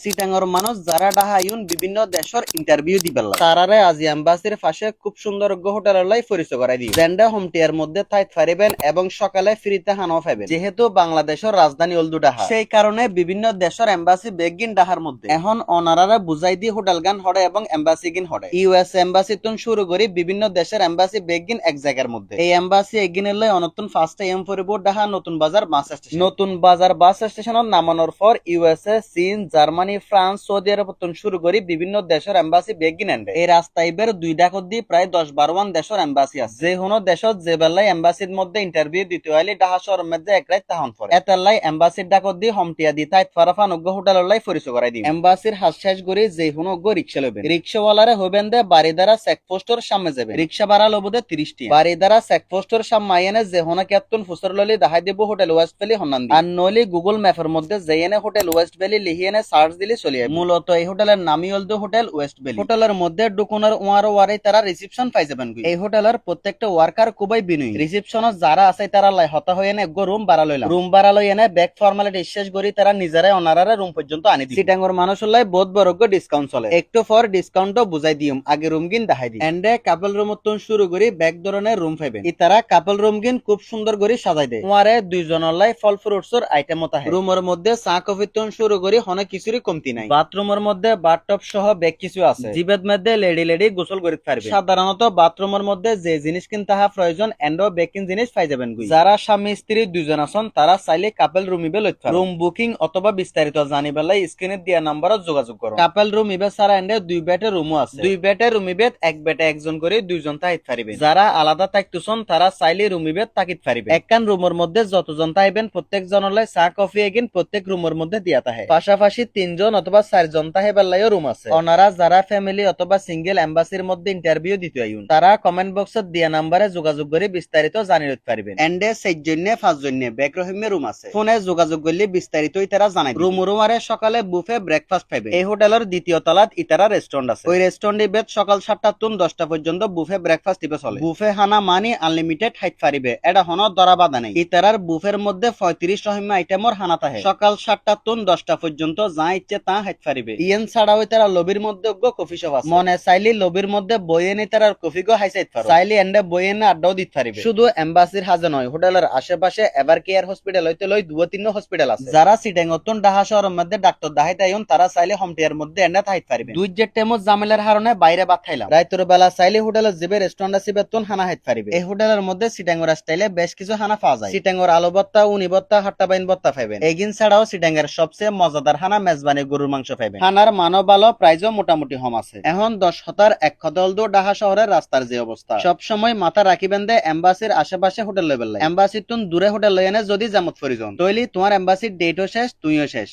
চিটাঙর মানুষ যারা ডাহাইন বিভিন্ন দেশের ইন্টারভিউ দিবেল তারারে আজি এম্বাসির পাশে খুব সুন্দর হোটেলের লাই পরিচয় করাই দিই জেন্ডা হোমটিয়ার মধ্যে থাইত পারিবেন এবং সকালে ফ্রিতে হানাও পাবেন যেহেতু বাংলাদেশের রাজধানী অলদু ডাহা সেই কারণে বিভিন্ন দেশের এম্বাসি বেগিন ডাহার মধ্যে এখন অনারারা বুঝাই দি হোটেল গান হড়ে এবং এম্বাসি গিন হড়ে ইউএস এম্বাসি তুন শুরু করি বিভিন্ন দেশের এম্বাসি বেগিন এক জায়গার মধ্যে এই এম্বাসি এগিনের লাই অনতুন ফার্স্টে এম পরিব ডাহা নতুন বাজার বাস স্টেশন নতুন বাজার বাস স্টেশনের নামানোর পর ইউএসএ চীন জার্মানি ফ্রান্স সৌদি আরব শুরু করি বিভিন্ন দেশের এম্বাসি বেগিন এন্ডে এই রাস্তায় বের 2 ডাকত দিয়ে প্রায় 10-12 দেশের এম্বাসি আছে যে কোনো দেশত যে বেলায় এম্বাসির মধ্যে ইন্টারভিউ দিতে হইলে ঢাকা শহরের মধ্যে এক রাত তাহন পড়ে এতালাই এম্বাসির ডাকত দিয়ে হমটিয়া দি তাই ফারাফান অজ্ঞ হোটেলের লাই পরিচয় করাই দিই এম্বাসির হাত শেষ করি যে কোনো অজ্ঞ রিক্সা লবেন রিক্সাওয়ালারে হইবেন দে বাড়িদারা চেকপোস্টর সামনে যাবে রিক্সা ভাড়া লবদে 30 টি বাড়িদারা চেকপোস্টর সামনে আইনে যে হোনা কেতন ফুসর ললি দেখাই দেব হোটেল ওয়েস্ট ভ্যালি হন্নান আর নলি গুগল ম্যাপের মধ্যে যেয়েনে হোটেল ওয়েস্ট ভ্যালি লিহিয়েনে সার্চ দিলে চলে মূলত এই হোটেলের নামই হল হোটেল ওয়েস্ট ভ্যালি হোটেলের মধ্যে ডুকুনার ওয়ারে তারা রিসেপশন পাই যাবেন এই হোটেলের প্রত্যেকটা ওয়ার্কার খুবই বিনয়ী রিসেপশনত যারা আছে তারা লাই হতা হয়ে এনে রুম ভাড়া লইলাম রুম ভাড়া লই এনে ব্যাক ফর্মালিটি শেষ করি তারা নিজেরাই অনারারে রুম পর্যন্ত আনি দিই চিটাঙ্গর মানুষ লাই বহুত বড় ডিসকাউন্ট চলে একটু ফর ডিসকাউন্টও বুঝাই দিম আগে রুম গিন দেখাই দিই এন্ডে কাপল রুম তুন শুরু করি ব্যাক ধরনের রুম পাইবেন ইতারা কাপল রুম গিন খুব সুন্দর করে সাজাই দেয় ওয়ারে দুইজনের লাই ফল ফ্রুটসর আইটেম মত রুমের মধ্যে চা কফি তুন শুরু করি হনে কিছুরই কমতি নাই বাথরুমের মধ্যে বাথটব সহ বেগ কিছু আছে জিবেদ মধ্যে লেডি গোসল করিতে পারবে সাধারণত বাথরুমের মধ্যে যে জিনিস কিন তাহা প্রয়োজন এন্ড বেকিং জিনিস পাই যাবেন যারা স্বামী স্ত্রী দুইজন আছেন তারা চাইলে কাপল রুম ইবে লইতে পারে রুম বুকিং অথবা বিস্তারিত জানিবেলাই স্ক্রিনে দিয়া নাম্বারত যোগাযোগ করুন কাপল রুম ইবে সারা এন্ড 2 বেডের রুমও আছে 2 বেডের রুম ইবে এক বেডে একজন করে দুইজন তাইতে পারিবে যারা আলাদা থাকতেছন তারা চাইলে রুম ইবে তাকিত পারিবে একখান রুমের মধ্যে যতজন তাইবেন প্রত্যেক জনলাই চা কফি এগিন প্রত্যেক রুমের মধ্যে দিয়া তাহে পাশাপাশি 3 জন অথবা 4 জন তাহে বেলায়ও রুম আছে ওনারা যারা ফ্যামিলি অথবা সিঙ্গেল এম্বাসির মধ্যে ইন্টারভিউ দিতে আইউন তারা কমেন্ট বক্সত দিয়া নাম্বারে যোগাযোগ করে বিস্তারিত জানি লইতে পারবেন এন্ডে 4 জন্য 5 জন্য বেকরহিমে রুম আছে ফোনে যোগাযোগ করলে বিস্তারিতই তারা জানাই রুমে সকালে বুফে ব্রেকফাস্ট পাইবে এই হোটেলের দ্বিতীয় তলাত ইতারা রেস্টুরেন্ট আছে ওই রেস্টুরেন্টে বেদ সকাল 7টা তুন 10টা পর্যন্ত বুফে ব্রেকফাস্ট দিবে চলে বুফে হানা মানি আনলিমিটেড হাইট পারিবে এটা হন দরা বাধা নেই ইতারার বুফের মধ্যে 35 রহিমা আইটেমর হানা থাকে সকাল 7টা তুন 10টা পর্যন্ত যা ইচ্ছে তা হাইট পারিবে ইয়েন ছাড়াও তারা লবির মধ্যে কফি শপ আছে মনে চাইলে লবির মধ্যে বইয়েনি তারা কফি গো হাইসাইত পারো চাইলে এন্ডে বইয়েনে আড্ডাও দিতে পারিবে শুধু এম্বাসির হাজে নয় হোটেলের আশেপাশে এভার কেয়ার হসপিটাল হইতে লই 2-3 হসপিটাল আছে যারা সিটাঙ্গতন ঢাকা শহরের মধ্যে ডাক্তার দেখাইতে আইন তারা চাইলে হোমটিয়ার মধ্যে এন্ডে থাইতে পারিবে দুই যে টেমত জামেলার কারণে বাইরে বাত খাইলাম রাইতর বেলা চাইলে হোটেলের জিবে রেস্টুরেন্ট আছে বেতন হানা হাইতে পারিবে এই হোটেলের মধ্যে সিটাঙ্গর স্টাইলে বেশ কিছু হানা পাওয়া যায় সিটাঙ্গর আলু ভর্তা উনি ভর্তা হাট্টা বাইন ভর্তা পাইবেন এগিন ছাড়াও সিটাঙ্গের সবচেয়ে মজাদার হানা মেজবানি গরুর মাংস পাইবেন হানার মানব ভালো প্রাইজও মোটামুটি কম আছে এখন 10 এক খদল দো ঢাকা শহরের রাস্তার যে অবস্থা সব সময় মাথা রাখিবেন দে এম্বাসির আশেপাশে হোটেল লেভেল এম্বাসি তুন দূরে হোটেল লইনে যদি জামত ফরিজন তইলি তোমার এম্বাসির ডেটও শেষ তুইও শেষ